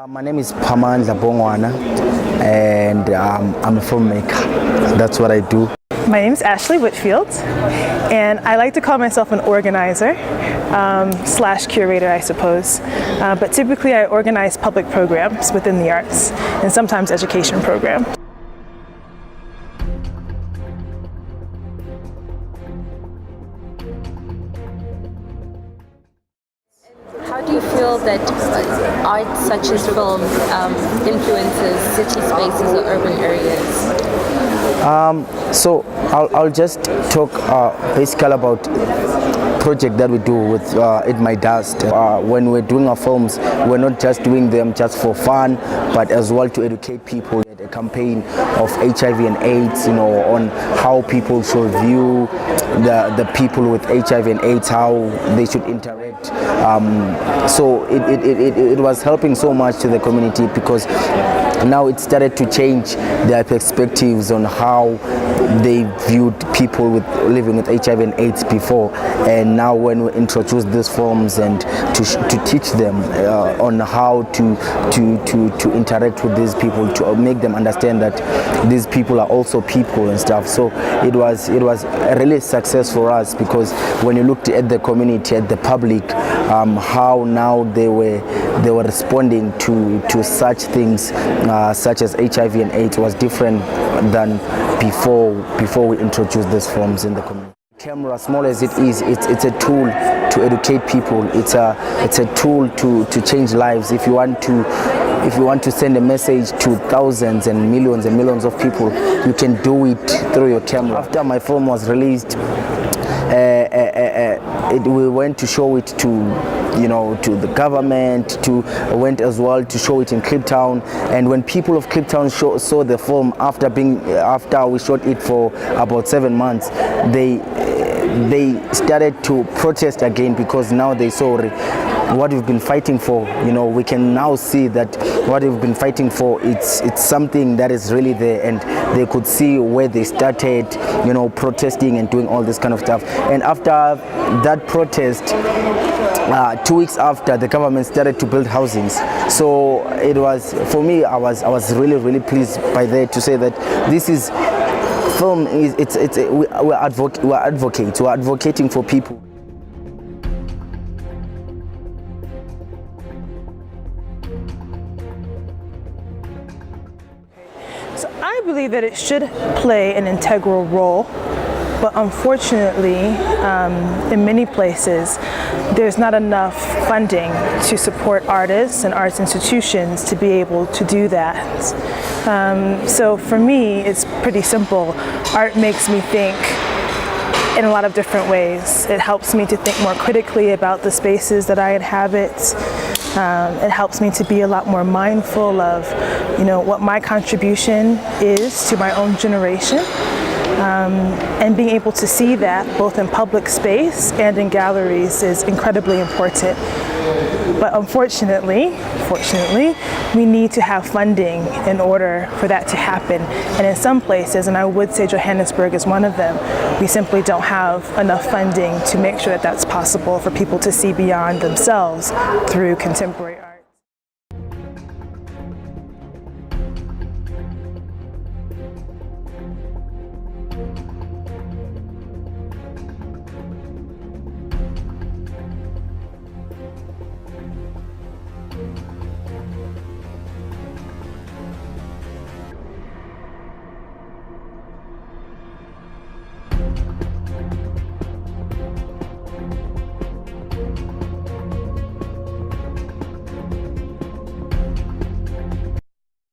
My name is Siphamndla Bongwana and I'm a filmmaker. That's what I do. My name is Ashley Whitfield and I like to call myself an organizer slash curator, I suppose. But typically I organize public programs within the arts and sometimes education programs. How do you feel that art such as film influences city spaces or urban areas? So I'll just talk basically about project that we do with Eat My Dust. When we're doing our films, we're not just doing them just for fun, but as well to educate people. A campaign of HIV and AIDS, on how people should view the people with HIV and AIDS, how they should interact. So it was helping so much to the community because now it started to change their perspectives on how they viewed people living with HIV and AIDS before, and now when we introduce these forms and to teach them on how to interact with these people, to make them understand that these people are also people and stuff. So it was a really success for us because when you looked at the community, at the public, how now they were responding to such things such as HIV and AIDS was different than before we introduced these forms in the community. Camera, small as it is, it's a tool to educate people. It's a tool to change lives. If you want to send a message to thousands and millions of people, you can do it through your camera. After my film was released, we went to show it to the government, went as well to show it in Cape Town, and when people of Cape Town saw the film after we shot it for about 7 months, they started to protest again because now they saw what we've been fighting for. We can now see that what we've been fighting for, it's something that is really there, and they could see where they started, protesting and doing all this kind of stuff. And after that protest, 2 weeks after, the government started to build housings. So it was, for me, I was really pleased by that, to say that this is film. We're advocates. We're advocating for people. So I believe that it should play an integral role, but unfortunately, in many places, there's not enough funding to support artists and arts institutions to be able to do that. So for me, it's pretty simple. Art makes me think in a lot of different ways. It helps me to think more critically about the spaces that I inhabit. It helps me to be a lot more mindful of, what my contribution is to my own generation. And being able to see that both in public space and in galleries is incredibly important. But unfortunately, we need to have funding in order for that to happen. And in some places, and I would say Johannesburg is one of them, we simply don't have enough funding to make sure that that's possible for people to see beyond themselves through contemporary art.